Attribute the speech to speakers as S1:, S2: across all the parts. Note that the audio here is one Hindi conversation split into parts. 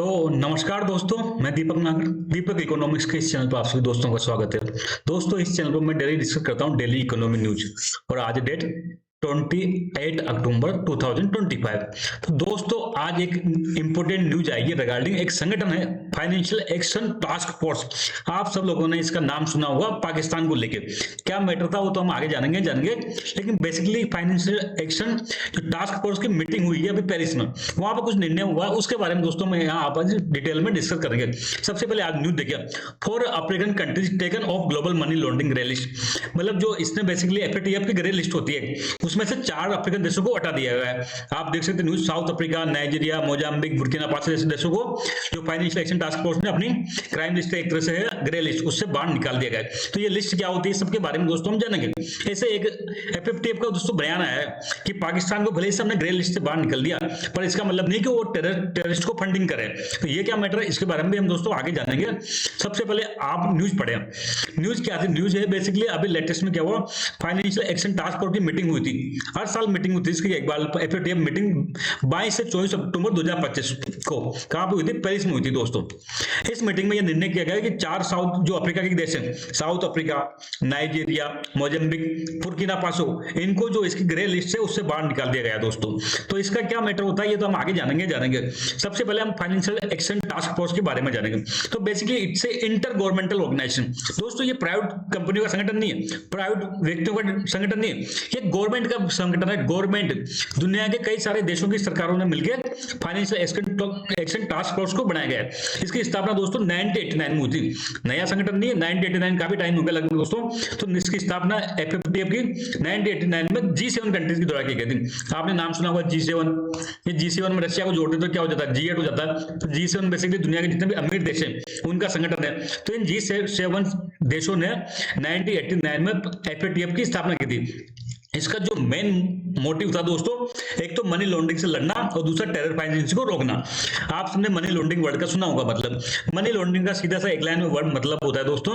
S1: तो नमस्कार दोस्तों, मैं दीपक नागर। दीपक इकोनॉमिक्स के इस चैनल पर आप सभी दोस्तों का स्वागत है। दोस्तों, इस चैनल पर मैं डेली डिस्कस करता हूं डेली इकोनॉमी न्यूज और आज डेट 28 अक्टूबर 2025। तो दोस्तों, आज एक इंपॉर्टेंट न्यूज आई है रिगार्डिंग एक संगठन है फाइनेंशियल एक्शन टास्क फोर्स। आप सब लोगों ने इसका नाम सुना होगा, पाकिस्तान को लेके क्या मैटर था वो तो हम आगे जानेंगे। लेकिन बेसिकली फाइनेंशियल एक्शन जो टास्क फोर्स की मीटिंग हुई है अभी पेरिस में, वहां पर कुछ निर्णय हुआ, उसके बारे में दोस्तों मैं यहाँ आप डिटेल में डिस्कस करेंगे। सबसे पहले आज न्यूज देखिए, 4 African countries taken of global money laundering grey list. मतलब जो इसने बेसिकली एफएटीएफ की ग्रे लिस्ट होती है, उसमें से 4 अफ्रीकन देशों को हटा दिया गया है। आप देख सकते हैं news, south Africa, Nigeria, Mozambique, Burkina Faso जैसे देशों को जो फाइनेंशियल एक्शन टास्क फोर्स ने अपनी क्राइम लिस्ट एक तरह से है ग्रे लिस्ट, उससे बाहर निकाल दिया गया है। तो ये लिस्ट क्या होती है, सबके बारे में दोस्तों हम जानेंगे। ऐसे एक एफएटीएफ का दोस्तों बयान आया है कि पाकिस्तान को भले ही सबने ग्रे लिस्ट से बाहर निकल दिया, पर इसका मतलब नहीं कि वो टेररिस्ट को फंडिंग करे। तो ये क्या मैटर है, इसके बारे में भी हम दोस्तों आगे जानेंगे। सबसे पहले आप न्यूज पढ़े। न्यूज क्या थी? न्यूज है बेसिकली अभी लेटेस्ट में क्या हुआ, फाइनेंशियल एक्शन टास्क फोर्स की मीटिंग हुई थी। हर साल मीटिंग होती है इसकी, एक बार एफएटीएफ मीटिंग 22 से 24 अक्टूबर 2025 को कहां पर हुई थी? पेरिस में हुई थी दोस्तों। इस मीटिंग में यह निर्णय किया गया कि 4 साउथ जो अफ्रीका के देश हैं, south Africa, Nigeria, Mozambique, Burkina Faso, इनको जो इसकी ग्रे लिस्ट है उससे बाहर निकाल दिया गया दोस्तों। तो इसका क्या मैटर होता है ये तो हम आगे जानेंगे। सबसे पहले हम फाइनेंशियल एक्शन टास्क फोर्स के बारे में जानेंगे। तो basically it's a intergovernmental organisation. दोस्तों, ये प्राइवेट कंपनियों का संगठन नहीं है, प्राइवेट व्यक्तियों का संगठन नहीं है, ये गवर्नमेंट का संगठन है। गवर्नमेंट, दुनिया के कई सारे देशों की सरकारों ने मिलकर फाइनेंशियल एक्शन टास्क फोर्स को बनाया गया है। इसकी स्थापना दोस्तों 1989 में हुई थी। नया संगठन नहीं है, 1989 काफी टाइम हो गया लगभग दोस्तों। तो इसकी स्थापना एफएटीएफ की 1989 में G7 कंट्रीज के द्वारा की गई थी। आपने नाम सुना होगा G7। ये G7 में रशिया को जोड़ दे तो क्या हो जाता है, G8 हो जाता है। तो G7 बेसिकली दुनिया के जितने भी अमीर देश हैं उनका संगठन है। तो इन G7 देशों ने 1989 में एफएटीएफ की स्थापना की थी। इसका जो मेन मोटिव था दोस्तों, एक तो मनी लॉन्ड्रिंग से लड़ना और दूसरा टेरर फाइनेंसिंग को रोकना। आप सबने मनी लॉन्ड्रिंग वर्ड का सुना होगा। मतलब मनी लॉन्ड्रिंग का सीधा सा एक लाइन में वर्ड मतलब होता है दोस्तों,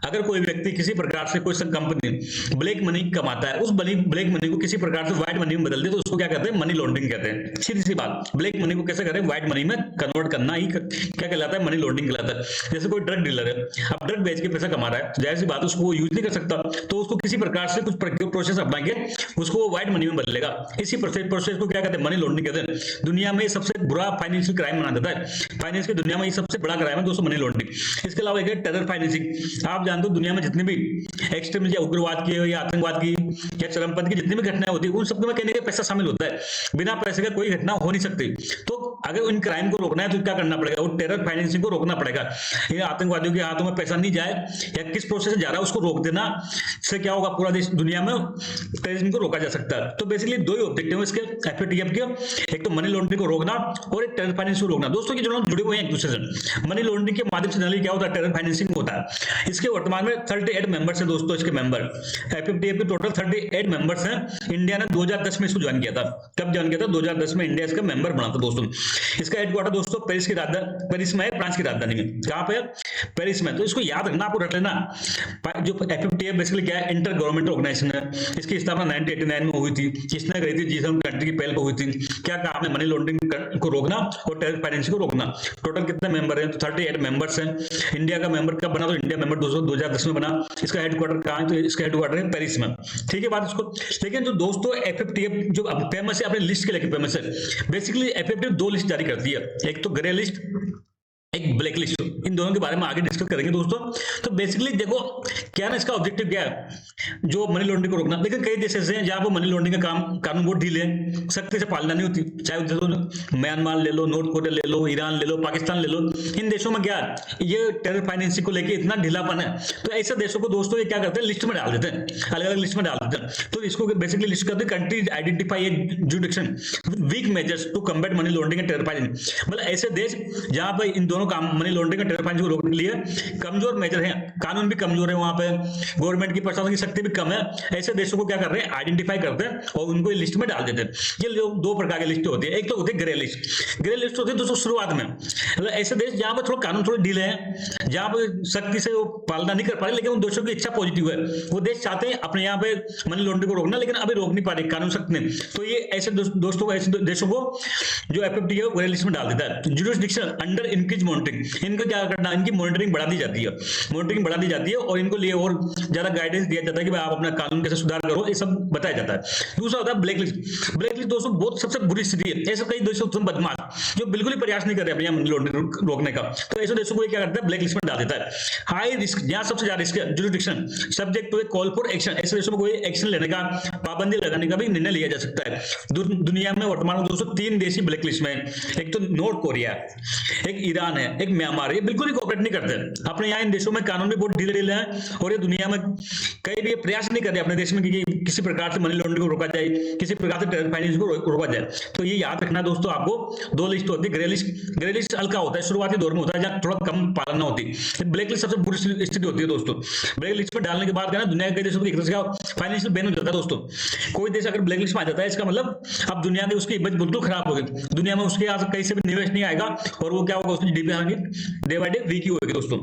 S1: अगर कोई व्यक्ति किसी प्रकार से कोई कंपनी ब्लैक मनी कमाता है, उस ब्लैक मनी को किसी प्रकार से व्हाइट मनी में बदल दे तो उसको क्या कहते हैं? मनी लॉन्ड्रिंग कहते हैं। सीधी सी बात, ब्लैक मनी को कैसे करें? व्हाइट मनी में कन्वर्ट करना ही क्या कहलाता है? मनी लॉन्ड्रिंग कहलाता है। जैसे कोई ड्रग डीलर है, अब ड्रग बेच के पैसा कमा रहा है, जाहिर सी बात उसको यूज नहीं कर सकता, तो उसको किसी प्रकार से कुछ प्रोसेस अपना के उसको वो व्हाइट मनी में बदलेगा। इसी प्रोसेस को क्या कहते हैं? मनी लॉन्ड्रिंग कहते हैं। दुनिया में सबसे बुरा फाइनेंशियल क्राइम माना जाता है। फाइनेंस की दुनिया में ये सबसे बड़ा क्राइम है दोस्तों, मनी लॉन्ड्रिंग। इसके अलावा एक है टेरर फाइनेंसिंग। आप जानते हो दुनिया में जितनी भी एक्सट्रीमिज्म या उग्रवाद की या आतंकवाद की या चरमपंथ की जितनी भी घटनाएं होती है, उन सबको में कहने का पैसा शामिल होता है। बिना पैसे का कोई घटना हो नहीं सकती। तो अगर इन क्राइम को रोकना है तो क्या करना पड़ेगा? वो टेरर फाइनेंसिंग को रोकना पड़ेगा। ये आतंकवादियों के हाथों में पैसा नहीं जाए या किस प्रोसेस से जा रहा है उसको रोक देना से क्या होगा, पूरा देश दुनिया में टेररिज्म को रोका जा सकता है। तो बेसिकली दो ही ऑब्जेक्टिव है इसके एफएटीएफ के, एक तो मनी लॉन्ड्रिंग को रोकना और एक टेरर फाइनेंसिंग को रोकना। दोस्तों ये दोनों जुड़े हुए हैं एक दूसरे से। मनी लॉन्ड्रिंग के माध्यम से जनरली क्या होता है? टेरर फाइनेंसिंग होता है। इसके वर्तमान में 38 मेंबर्स हैं दोस्तों। इसके मेंबर एफएटीएफ के टोटल 38 मेंबर्स हैं। इंडिया ने 2010 में इसको ज्वाइन किया था। कब ज्वाइन किया था? 2010 में इंडिया इसका मेंबर बना था दोस्तों। इसका हेडक्वार्टर दोस्तों पेरिस की राजधानी, पेरिस में है, फ्रांस की राजधानी में। कहां पे? पेरिस में। तो इसको याद रखना, आपको रख लेना। जो एफएटीएफ बेसिकली क्या है? इंटर गवर्नमेंटल ऑर्गेनाइजेशन है। इसकी स्थापना 1989 में हुई थी। किसने करी थी? G7 कंट्री की पहल हुई थी। क्या काम है? मनी लॉन्ड्रिंग को रोकना और टेरर फाइनेंसिंग को रोकना। टोटल कितने मेंबर हैं? तो 38 मेंबर्स हैं। इंडिया का मेंबर कब बना? तो इंडिया मेंबर 2010 में बना। इसका हेडक्वार्टर कहां है? तो इसका हेडक्वार्टर है पेरिस में। ठीक है बात इसको। लेकिन जो दोस्तों एफएटीएफ जो फेमस है, अपने लिस्ट के लेके फेमस है। बेसिकली एफएटीएफ 2 लिस्ट जारी करती है, एक तो ग्रे लिस्ट, एक ब्लैक लिस्ट। इन दोनों के बारे में आगे डिस्कस करेंगे दोस्तों। तो बेसिकली देखो क्या ना, इसका ऑब्जेक्टिव क्या है? जो मनी लॉन्ड्रिंग को रोकना। लेकिन कई देश ऐसे हैं जहां पर मनी लॉन्ड्रिंग का काम कानून बहुत ढीले है, सख्ती से पालना नहीं होती। चाहे म्यांमार ले लो, नॉर्थ कोरिया ले लो, ईरान ले लो, पाकिस्तान ले लो। इन देशों में क्या ये टेरर फाइनेंसिंग को लेकर इतना ढीलापन है, तो ऐसे देशों को दोस्तों ये क्या करते हैं? लिस्ट में डाल देते हैं, अलग अलग लिस्ट में डाल देते हैं। तो इसको बेसिकली लिस्ट करते हैं countries identify jurisdiction weak measures to combat money laundering and terror financing. मतलब ऐसे देश जहां पर इन दोनों दोनों काम मनी लॉन्ड्रिंग का टेरर फाइनेंस को रोकने के लिए कमजोर मेजर है, कानून भी कमजोर है, वहां पे गवर्नमेंट की प्रशासन की शक्ति भी कम है। ऐसे देशों को क्या कर रहे हैं, आइडेंटिफाई करते हैं और उनको लिस्ट में डाल देते हैं। ये लोग दो प्रकार की लिस्ट होती है, एक तो होती है ग्रे लिस्ट। ग्रे लिस्ट होती है दोस्तों शुरुआत में, मतलब ऐसे देश जहां पर थोड़ा कानून थोड़े ढीले हैं, जहां पर सख्ती से वो पालना नहीं कर पा रहे, लेकिन उन देशों की इच्छा पॉजिटिव है, वो देश चाहते हैं अपने यहाँ पे मनी लॉन्ड्रिंग को रोकना, लेकिन अभी रोक नहीं पा रहे कानून सख्त ने। तो ये ऐसे दोस्तों को, ऐसे देशों को जो एफएफटी है वो ग्रे लिस्ट में डाल देता है। जुरिसडिक्शन अंडर इंक्रीज मॉनिटरिंग, इनको क्या करना, इनकी मॉनिटरिंग बढ़ा दी जाती है, मॉनिटरिंग बढ़ा दी जाती है और इनको लिए और ज्यादा गाइडेंस दिया जाता है कि भाई आप अपना कानून कैसे सुधार करो, ये सब बताया जाता है। दूसरा होता है ब्लैक लिस्ट। ब्लैक लिस्ट दोस्तों बहुत सबसे बुरी स्थिति है। ऐसे कई देशों बदमाश जो बिल्कुल ही प्रयास नहीं कर रहे अपने यहाँ मनी लॉन्ड्रिंग रोकने का, तो ऐसे देशों को क्या करता है, ब्लैक लिस्ट में डाल देता है। हाई रिस्क, जहां सबसे ज्यादा रिस्क है, jurisdiction subject to a call for action, ऐसे देशों में कोई एक्शन लेने का, पाबंदी लगाने का भी निर्णय लिया जा सकता है। दुनिया में वर्तमान में दोस्तों 3 देश ही ब्लैक लिस्ट में, एक तो नॉर्थ कोरिया, एक ईरान है, एक म्यांमार। ये बिल्कुल ही कोऑपरेट नहीं करते अपने यहाँ। इन देशों में कानून भी बहुत ढीले हैं और ये दुनिया में कहीं भी प्रयास नहीं करते अपने देश में कि किसी प्रकार से मनी लॉन्ड्रिंग को रोका जाए, किसी प्रकार से टेरर फाइनेंस को रोका जाए। तो ये याद रखना दोस्तों, आपको 2 लिस्ट होती है। ग्रे लिस्ट हल्का होता है, शुरुआती दौर में होता है, जहां थोड़ा कम पालना होती है। ब्लैक लिस्ट सबसे बुरी स्थिति होती है दोस्तों। ब्लैक लिस्ट में डालने के बाद दुनिया के कई देशों में एक तरह से फाइनेंशियल बैन हो जाता है दोस्तों। कोई देश अगर ब्लैक लिस्ट में आ जाता है, इसका मतलब अब दुनिया की उसकी इमेज बिल्कुल खराब होगी, दुनिया में उसके यहाँ कहीं से भी निवेश नहीं आएगा और वो क्या होगा, उसकी GDP day by day week ही होगी दोस्तों।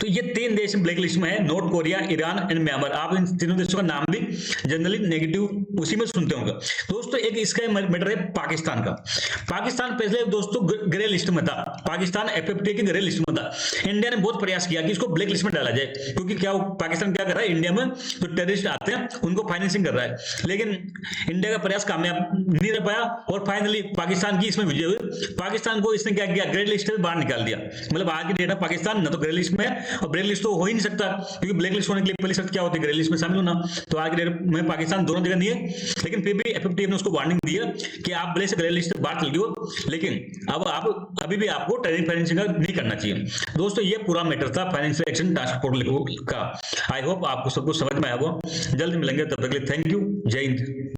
S1: तो ये 3 देश ब्लैक लिस्ट में है, north Korea, Iran and Myanmar. आप इन तीनों देशों का नाम भी जनरली नेगेटिव उसी में सुनते होंगे दोस्तों। एक इसका मैटर है पाकिस्तान का। पाकिस्तान पहले दोस्तों ग्रे लिस्ट में था, पाकिस्तान एफएफटी की ग्रे लिस्ट में था। इंडिया ने बहुत प्रयास किया कि इसको ब्लैक लिस्ट में डाला जाए, क्योंकि क्या पाकिस्तान क्या कर रहा है, इंडिया में जो टेररिस्ट आते हैं उनको फाइनेंसिंग कर रहा है, लेकिन इंडिया का प्रयास कामयाब नहीं रह पाया और फाइनली पाकिस्तान की इसमें विजय हुई। पाकिस्तान को इसने क्या किया, ग्रे लिस्ट से बाहर निकाल दिया। मतलब आज की डेट में पाकिस्तान न तो ग्रे लिस्ट में और ब्लैक लिस्ट तो हो ही नहीं सकता, क्योंकि ब्लैक लिस्ट होने के लिए पहली शर्त क्या होती है, ग्रे लिस्ट में शामिल होना। तो आज के डेट में पाकिस्तान दोनों जगह नहीं है, लेकिन फिर भी एफएफटीएफ ने उसको वार्निंग दी है कि आप ब्लैक से ग्रे लिस्ट से बाहर चल गए हो, लेकिन अब आप अभी भी आपको टेरर फाइनेंसिंग नहीं करना चाहिए। दोस्तों ये पूरा मैटर था फाइनेंशियल एक्शन टास्क फोर्स का। आई होप आपको सब कुछ समझ में आया होगा। जल्द मिलेंगे, तब तक के लिए थैंक यू, जय हिंद।